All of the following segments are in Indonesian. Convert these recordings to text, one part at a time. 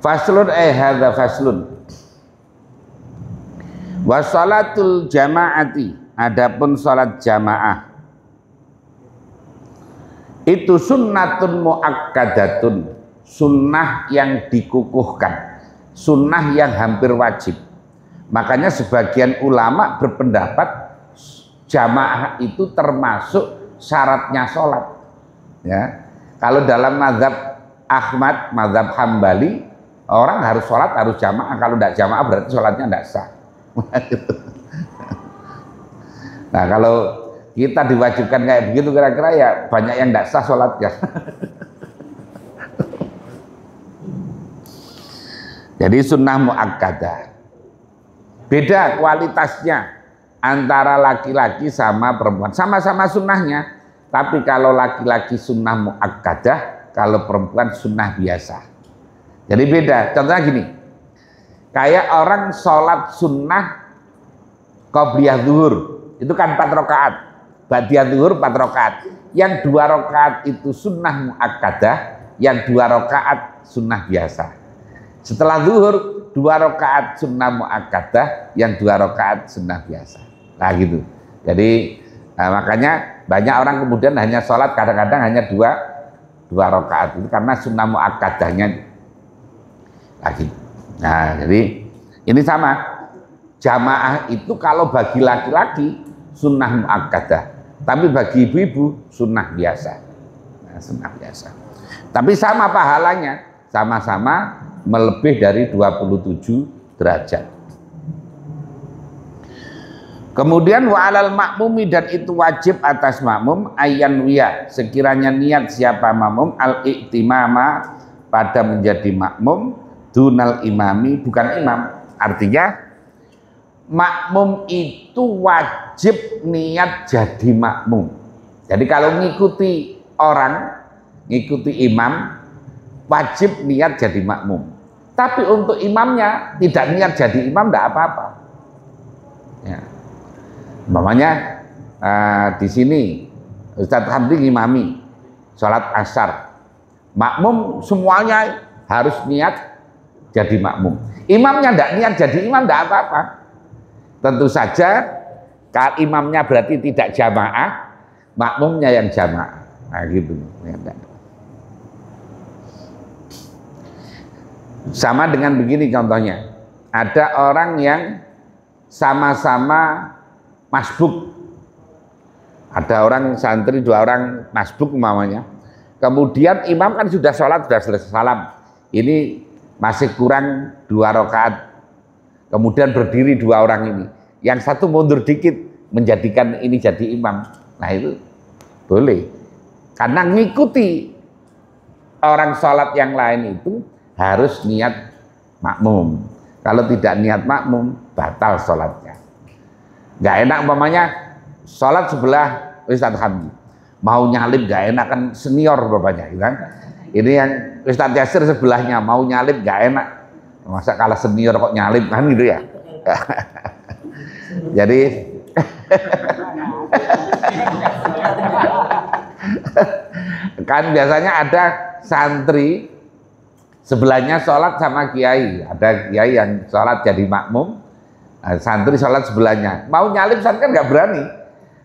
Faslun hadza faslun. Wa salatul jamaati, adapun salat jamaah itu sunnatun muakkadatun, sunnah yang dikukuhkan, sunnah yang hampir wajib. Makanya sebagian ulama berpendapat jamaah itu termasuk syaratnya sholat. Ya, kalau dalam mazhab Ahmad, mazhab Hambali, orang harus sholat harus jamaah. Kalau tidak jamaah berarti sholatnya tidak sah. Nah, kalau kita diwajibkan kayak begitu kira-kira ya banyak yang tidak sah sholatnya. Jadi sunnah muakkadah. Beda kualitasnya antara laki-laki sama perempuan. Sama-sama sunnahnya. Tapi kalau laki-laki sunnah muakkadah, kalau perempuan sunnah biasa. Jadi beda. Contohnya gini. Kayak orang sholat sunnah qobliyah zuhur. Itu kan 4 rakaat. Ba'diyah zuhur 4 rakaat. Yang 2 rakaat itu sunnah muakkadah, yang 2 rakaat sunnah biasa. Setelah zuhur 2 rakaat sunnah muakkadah, yang 2 rakaat sunnah biasa. Nah gitu. Jadi makanya banyak orang kemudian hanya sholat kadang-kadang hanya 2 rakaat itu karena sunnah muakkadahnya lagi. Nah jadi ini sama, jamaah itu kalau bagi laki-laki sunnah muakkadah, tapi bagi ibu-ibu sunnah biasa. Nah, sunnah biasa. Tapi sama pahalanya, sama-sama melebih dari 27 derajat. Kemudian wa'alal makmumi, dan itu wajib atas makmum, ayyan wiya, sekiranya niat siapa makmum al-i'timama, pada menjadi makmum, dunal imami, bukan imam. Artinya makmum itu wajib niat jadi makmum. Jadi kalau ngikuti orang, ngikuti imam, wajib niat jadi makmum. Tapi untuk imamnya tidak niat jadi imam tidak apa-apa. Ya. Umpamanya di sini Ustadz Hamdi ngimami sholat asar, makmum semuanya harus niat jadi makmum. Imamnya tidak niat jadi imam tidak apa-apa. Tentu saja kalau imamnya berarti tidak jamaah, makmumnya yang jamaah. Nah gitu. Sama dengan begini contohnya. Ada orang yang sama-sama masbuk. Ada orang santri, 2 orang masbuk umpamanya. Kemudian imam kan sudah sholat, sudah selesai salam. Ini masih kurang 2 rakaat. Kemudian berdiri 2 orang ini. Yang satu mundur dikit menjadikan ini jadi imam. Nah itu boleh. Karena ngikuti orang sholat yang lain itu harus niat makmum. Kalau tidak niat makmum, batal sholatnya. Gak enak umpamanya sholat sebelah Ustadz Hamdi. Mau nyalip gak enak, kan senior bapaknya. Kan? Ini yang Ustadz Yasir sebelahnya mau nyalip gak enak, masa kalah senior kok nyalip kan gitu ya. Jadi kan biasanya ada santri sebelahnya sholat sama kiai, ada kiai yang sholat jadi makmum, santri sholat sebelahnya, mau nyalip santri kan nggak berani,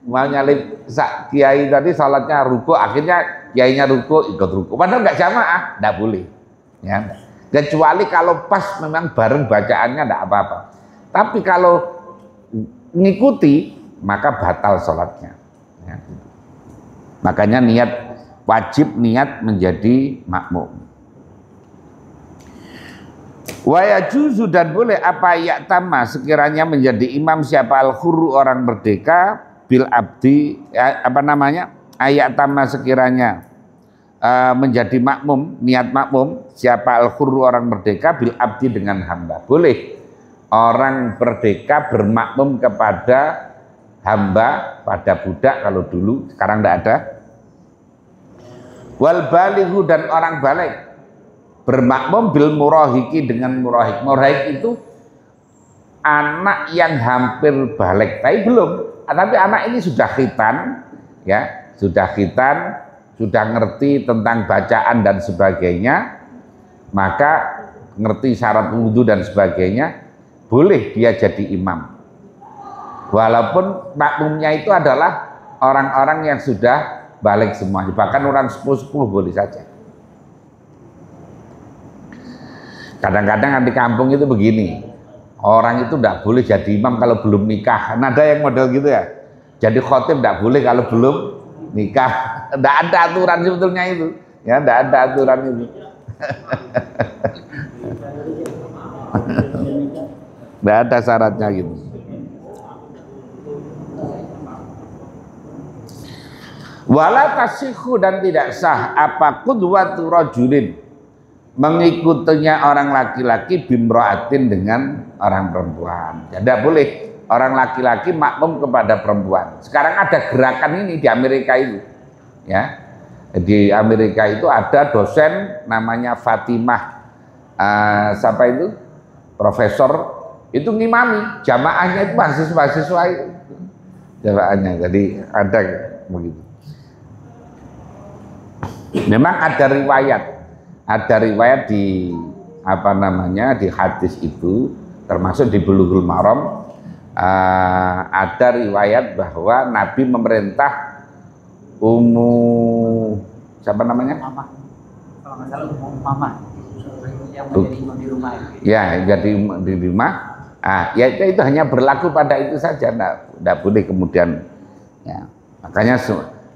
mau nyalip kiai tadi sholatnya ruku, akhirnya kiainya ruku ikut ruku, padahal nggak jamaah, nggak boleh, ya. Kecuali kalau pas memang bareng bacaannya nggak apa-apa. Tapi kalau ngikuti maka batal sholatnya. Ya. Makanya wajib niat menjadi makmum. Wa yajuzu, dan boleh apa yaktama, sekiranya menjadi imam siapa al-khurru, orang merdeka, bil abdi, ayat tama, sekiranya menjadi makmum, niat makmum siapa al-khurru, orang merdeka, bil abdi, dengan hamba. Boleh orang merdeka bermakmum kepada hamba, pada budak kalau dulu, sekarang tidak ada. Wal balighu, dan orang balik bermakmum bil murahiki, dengan murahik. Murahik itu anak yang hampir balik tapi belum, tapi anak ini sudah khitan, ya, sudah khitan, sudah ngerti tentang bacaan dan sebagainya, maka ngerti syarat wudhu dan sebagainya, boleh dia jadi imam. Walaupun makmumnya itu adalah orang-orang yang sudah balik semuanya, bahkan orang sepuh-sepuh boleh saja. Kadang-kadang di kampung itu begini, orang itu tidak boleh jadi imam kalau belum nikah. Nah, ada yang model gitu ya, jadi khotib tidak boleh kalau belum nikah. Tidak ada aturan sebetulnya itu, ya tidak ada aturan itu. Tidak ada syaratnya gitu. Wala tasihhu, dan tidak sah apa qudwatu rajulin, mengikutinya orang laki-laki bimra'atin dengan orang perempuan. Tidak boleh orang laki-laki makmum kepada perempuan. Sekarang ada gerakan ini di Amerika itu, ya. Di Amerika itu ada dosen namanya Fatimah, siapa itu, profesor, itu ngimami jamaahnya, itu mahasiswa itu jamaahnya. Jadi ada begitu. Memang ada riwayat di apa namanya, di hadis itu, termasuk di Bulughul Maram, ada riwayat bahwa Nabi memerintah siapa namanya? Mama. Kalau nggak salah Mama yang menjadi imam di rumah. Ya, jadi di rumah. Ya itu hanya berlaku pada itu saja, tidak boleh kemudian. Ya, makanya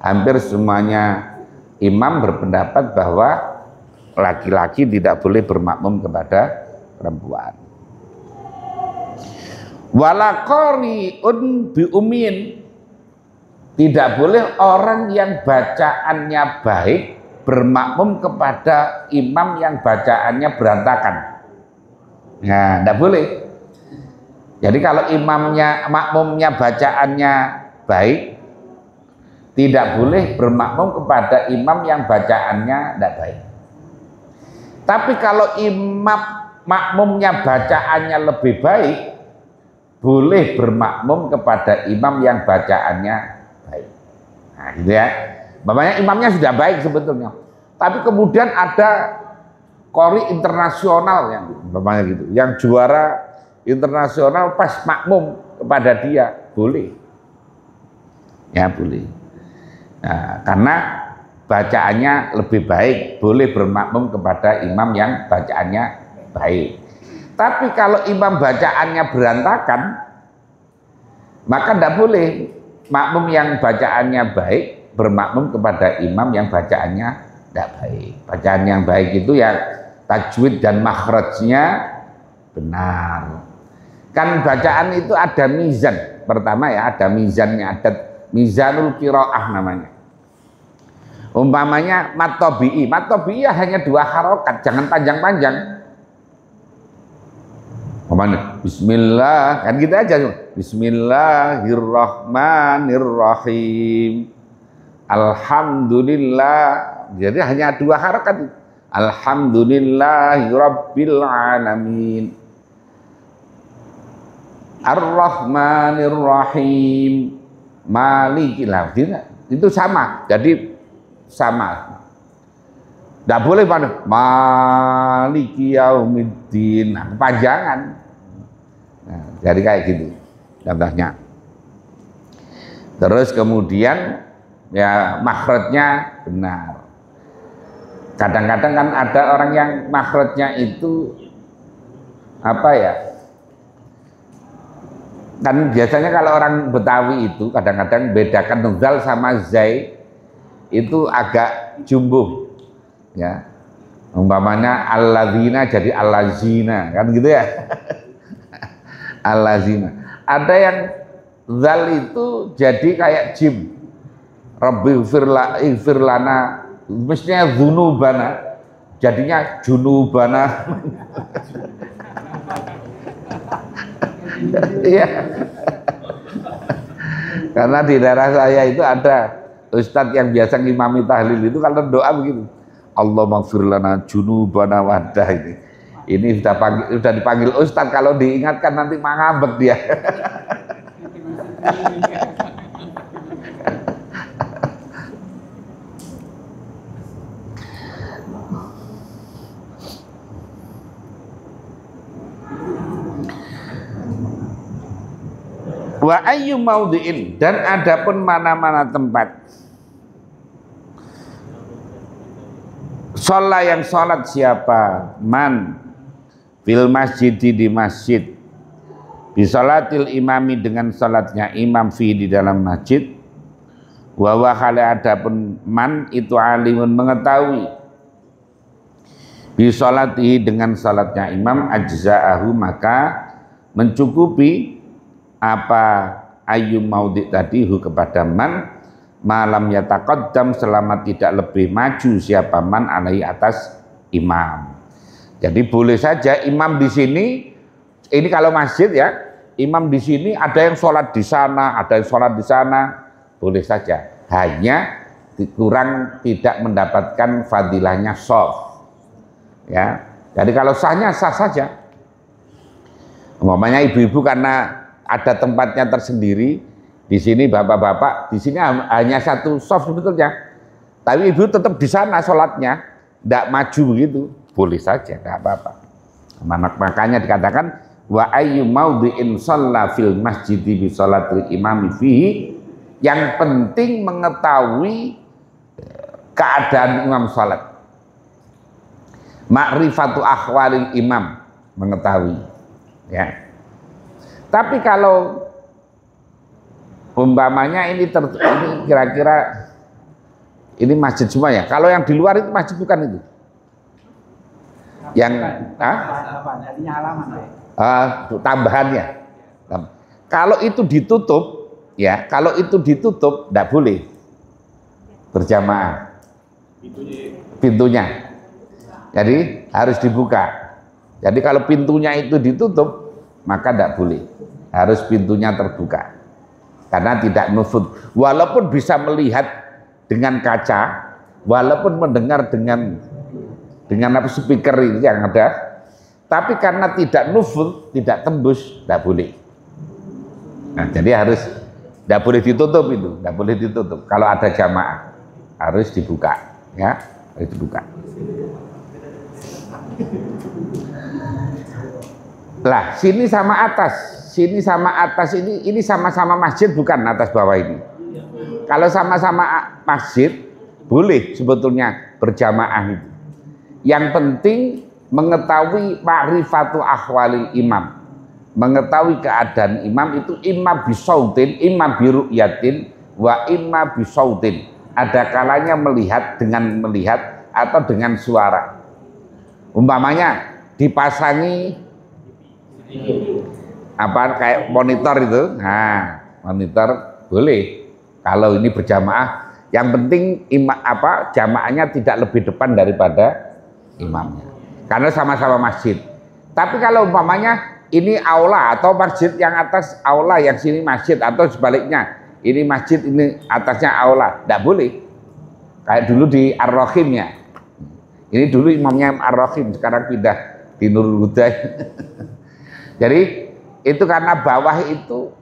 hampir semuanya imam berpendapat bahwa laki-laki tidak boleh bermakmum kepada perempuan. Wala qari'un bi ummin, tidak boleh orang yang bacaannya baik bermakmum kepada imam yang bacaannya berantakan. Nah, tidak boleh. Jadi kalau makmumnya bacaannya baik, tidak boleh bermakmum kepada imam yang bacaannya tidak baik. Tapi kalau imam makmumnya bacaannya lebih baik, boleh bermakmum kepada imam yang bacaannya baik. Nah, gitu ya. Makanya imamnya sudah baik sebetulnya, tapi kemudian ada qori internasional yang namanya gitu, yang juara internasional pas makmum kepada dia, boleh. Ya, boleh. Nah, karena bacaannya lebih baik, boleh bermakmum kepada imam yang bacaannya baik. Tapi kalau imam bacaannya berantakan, maka tidak boleh makmum yang bacaannya baik bermakmum kepada imam yang bacaannya tidak baik. Bacaan yang baik itu ya tajwid dan makhrajnya benar. Kan bacaan itu ada mizan. Pertama ya ada mizannya, ada mizanul qiraah namanya. Umpamanya matobi'i ya hanya 2 harokat, jangan panjang-panjang. Umpamanya bismillah, kan gitu aja. Bismillahirrahmanirrahim. Alhamdulillah. Jadi hanya 2 harokat. Alhamdulillahirabbil alamin. Ar-Rahmanir-Rahim. Malikillah. Itu sama. Jadi sama. Tidak boleh pada Maliki Yaumiddin. Nah, kepanjangan. Nah, jadi kayak gitu contohnya. Terus kemudian ya makhrajnya benar. Kadang-kadang kan ada orang yang makhrajnya itu apa ya? Kan biasanya kalau orang Betawi itu kadang-kadang bedakan zal sama zai itu agak jumbo, ya. Umpamanya alladzina jadi allazina, kan gitu ya. Allazina. Ada yang zal itu jadi kayak jim. Rabbi ighfir lana, mestinya dzunubana, jadinya junubana. Iya. Karena di daerah saya itu ada ustadz yang biasa ngimami tahlil itu kalau doa begitu. Allahumma ighfir lana junubana wadah ini. Ini sudah dipanggil ustadz, kalau diingatkan nanti ngambek dia. Wa ayyu maudhi'in, dan adapun mana-mana tempat sholat yang sholat siapa man fil masjid di masjid bisolatil imami dengan sholatnya imam fi di dalam masjid wa wakhala adapun man itu alimun mengetahui bisolatihi dengan sholatnya imam ajza'ahu maka mencukupi apa ayyum maudhi' tadi hu kepada man malam yataqaddam selama tidak lebih maju siapa man alaihi atas imam. Jadi boleh saja imam di sini, ini kalau masjid ya, imam di sini ada yang sholat di sana, ada yang sholat di sana, boleh saja. Hanya kurang tidak mendapatkan fadilahnya shaf. Ya, jadi kalau sahnya sah saja. Umpamanya ibu-ibu karena ada tempatnya tersendiri, di sini bapak-bapak, di sini hanya satu shaf sebetulnya, tapi ibu tetap di sana sholatnya, tidak maju begitu, boleh saja, tidak apa-apa. Makanya dikatakan wa ayyu maudhi'in shalla fil masjid bi sholatil imami fihi, yang penting mengetahui keadaan imam sholat, ma'rifatu akhwalil imam, mengetahui ya. Tapi kalau umpamanya ini kira-kira ini masjid semua ya, kalau yang di luar itu masjid bukan itu yang artinya halaman tambahannya. Kalau itu ditutup ya, kalau itu ditutup tidak boleh berjamaah pintunya, jadi harus dibuka. Jadi kalau pintunya itu ditutup maka tidak boleh, harus pintunya terbuka karena tidak nufud, walaupun bisa melihat dengan kaca, walaupun mendengar dengan apa speaker itu yang ada, tapi karena tidak nufud, tidak tembus, tidak boleh. Nah, jadi harus tidak boleh ditutup itu, tidak boleh ditutup. Kalau ada jamaah harus dibuka, ya, harus dibuka. Lah, sini sama atas ini sama-sama masjid bukan atas bawah ini. Kalau sama-sama masjid boleh sebetulnya berjamaah itu. Yang penting mengetahui ma'rifatu ahwalil imam, mengetahui keadaan imam itu imma bisautin, imma biru'yatin, wa imma bisautin. Ada kalanya melihat dengan melihat atau dengan suara. Umpamanya dipasangi apa kayak monitor itu, nah monitor boleh kalau ini berjamaah. Yang penting jamaahnya tidak lebih depan daripada imamnya, karena sama-sama masjid. Tapi kalau umpamanya ini aula atau masjid yang atas aula, yang sini masjid, atau sebaliknya ini masjid ini atasnya aula, tidak boleh. Kayak dulu di Ar-Rahim ya, ini dulu imamnya Ar-Rahim, sekarang pindah di Nurul Huda. Jadi itu karena bawah itu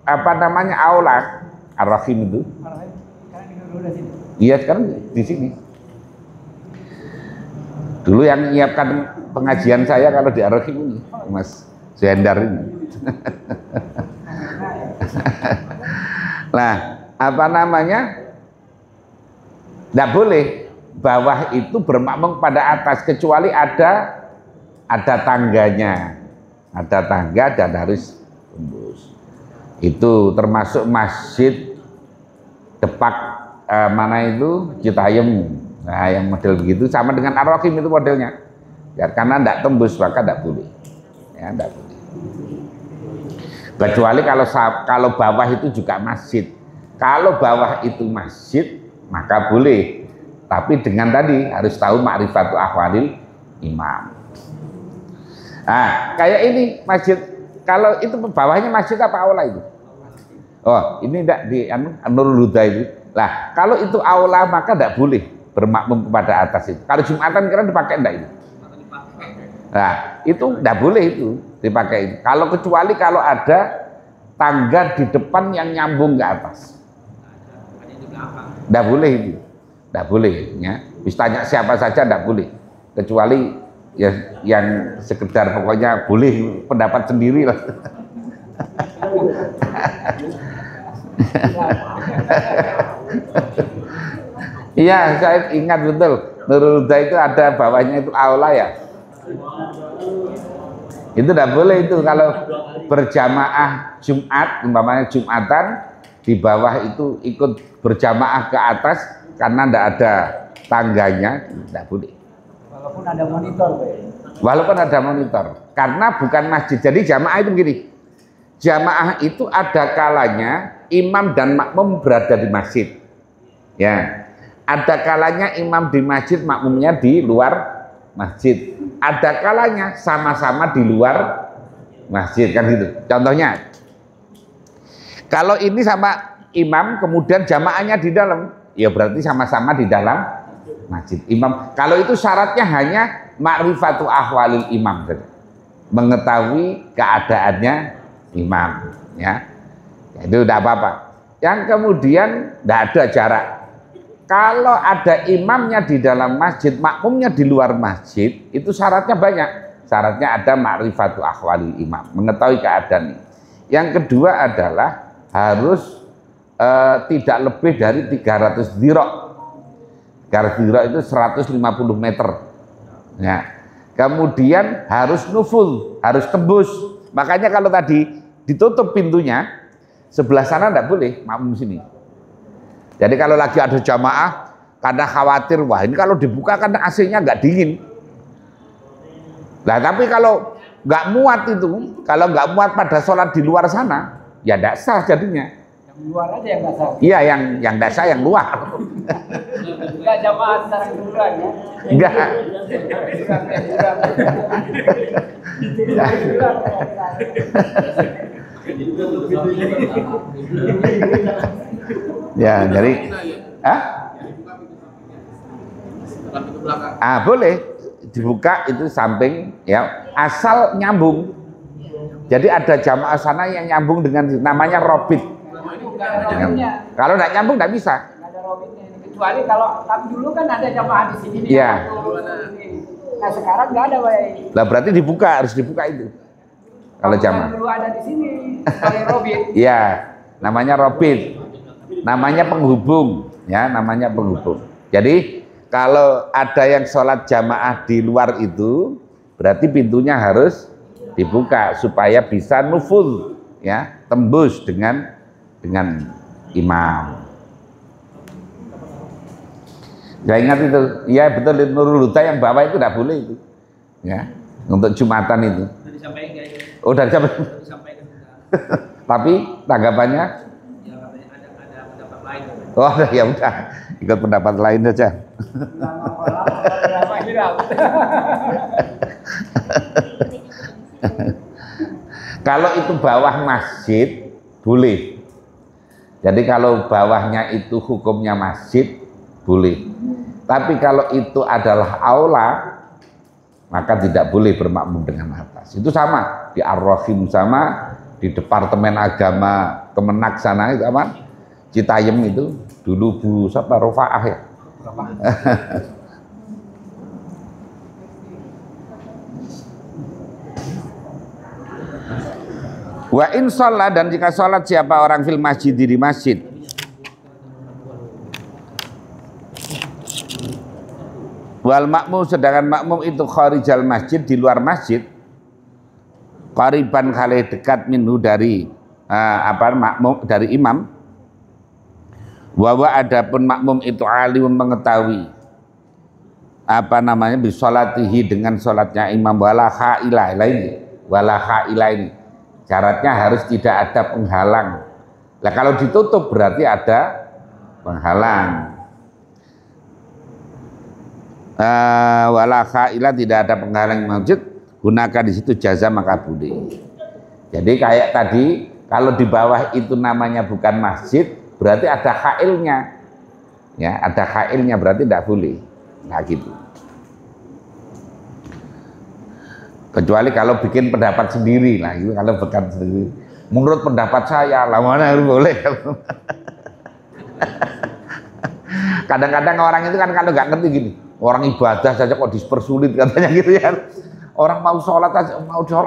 apa namanya aula Ar-Rahim itu. Iya sekarang di sini. Dulu yang menyiapkan pengajian saya kalau di Ar-Rahim ini, Mas Zendar ini. Nah, apa namanya? Tidak boleh bawah itu bermakmum pada atas kecuali ada tangganya. Ada tangga dan harus tembus. Itu termasuk masjid Depak mana itu Citayam. Nah, yang model begitu sama dengan Ar-Rahim itu modelnya. Ya, karena tidak tembus maka tidak boleh. Ya, tidak boleh. Kecuali kalau bawah itu juga masjid. Kalau bawah itu masjid maka boleh. Tapi dengan tadi harus tahu ma'rifatu ahwalil imam. Nah, kayak ini masjid, kalau itu bawahnya masjid apa aula itu? Oh, ini tidak di Nurul Huda itu. Lah, kalau itu aula maka tidak boleh bermakmum kepada atas itu. Kalau Jumatan kira dipakai enggak itu? Nah, itu tidak boleh itu dipakai itu. Kalau kecuali kalau ada tangga di depan yang nyambung ke atas. Tidak boleh itu. Tidak boleh ya. Bisa tanya siapa saja tidak boleh. Kecuali ya yang sekedar pokoknya boleh pendapat sendiri lah. Iya, saya ingat betul. Nurul Huda itu ada bawahnya itu aula ya. Itu tidak boleh itu kalau berjamaah Jumat, umpamanya Jumatan di bawah itu ikut berjamaah ke atas karena tidak ada tangganya, tidak boleh. Walaupun ada monitor, Pak. Walaupun ada monitor, karena bukan masjid. Jadi jamaah itu begini, jamaah itu ada kalanya imam dan makmum berada di masjid. Ya, ada kalanya imam di masjid, makmumnya di luar masjid. Ada kalanya sama-sama di luar masjid, kan gitu. Contohnya, kalau ini sama imam kemudian jamaahnya di dalam, ya berarti sama-sama di dalam masjid. Imam, kalau itu syaratnya hanya ma'rifatu ahwalil imam, mengetahui keadaannya imam, ya. Itu tidak apa-apa. Yang kemudian tidak ada jarak. Kalau ada imamnya di dalam masjid, makmumnya di luar masjid, itu syaratnya banyak. Syaratnya ada ma'rifatu ahwalil imam, mengetahui keadaan. Yang kedua adalah harus tidak lebih dari 300 dirok. 300 dirok itu 150 meter. Ya. Kemudian harus nuful, harus tembus. Makanya kalau tadi ditutup pintunya, sebelah sana tidak boleh, makmum sini. Jadi kalau lagi ada jamaah, karena khawatir, wah ini kalau dibuka kan AC-nya nggak dingin. Nah tapi kalau nggak muat itu, kalau nggak muat pada sholat di luar sana, ya tidak sah jadinya. Yang luar aja yang nggak sah. Iya, yang tidak sah yang luar. Nggak jamaah secara keseluruhan ya. Enggak. Ya, jadi boleh dibuka itu samping ya, asal nyambung. Jadi ada jamaah sana yang nyambung dengan namanya robit. Kalau tidak nyambung tidak bisa. Nggak ada robitnya. Kecuali kalau tapi dulu kan ada jamaah di sini. Iya. Nah sekarang nggak ada, Pak. Lah berarti dibuka, harus dibuka itu. Kalau jamaah. Dulu ada di sini sebagai robit. Iya, namanya robit. Namanya penghubung, ya, namanya penghubung. Jadi kalau ada yang sholat jamaah di luar itu, berarti pintunya harus dibuka supaya bisa nuful, ya, tembus dengan imam. Ya ingat itu, ya betul, Nurul Huda yang bawah itu tidak boleh itu, ya, untuk Jumatan itu. Oh, dari disampaikan. Tapi tanggapannya? Oh ya udah, ikut pendapat lain saja. Kalau itu bawah masjid boleh. Jadi kalau bawahnya itu hukumnya masjid boleh. Tapi kalau itu adalah aula, maka tidak boleh bermakmum dengan atas. Itu sama di Ar-Rahim, sama di Departemen Agama Kemenak sana itu apa? Citayam itu dulu Bu siapa Rofaah ya. Wa in sholat, dan jika sholat siapa orang fil masjid di masjid, wal makmum, sedangkan makmum itu kharijal masjid, di luar masjid, qariban kali dekat minhu dari makmum, dari imam, wawa adapun makmum itu alim mengetahui bisolatihi dengan sholatnya imam, wala khailah ini syaratnya harus tidak ada penghalang. Nah kalau ditutup berarti ada penghalang. Wala khailah, tidak ada penghalang masjid, gunakan di situ jaza maka boleh. Jadi kayak tadi kalau di bawah itu namanya bukan masjid, berarti ada khailnya, ya, ada khailnya, berarti tidak boleh, nah gitu. Kecuali kalau bikin pendapat sendiri, lah itu kalau bukan sendiri. Menurut pendapat saya, mana harus boleh. Kadang-kadang orang itu kan kalau nggak ngerti gini, orang ibadah saja kok dipersulit katanya gitu ya. Orang mau sholat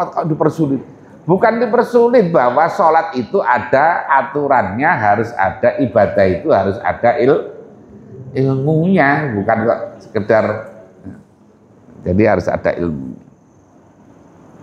kok dipersulit. Bukan dipersulit bahwa sholat itu ada aturannya, harus ada ibadah itu harus ada ilmunya, bukan kok sekedar. Jadi harus ada ilmu.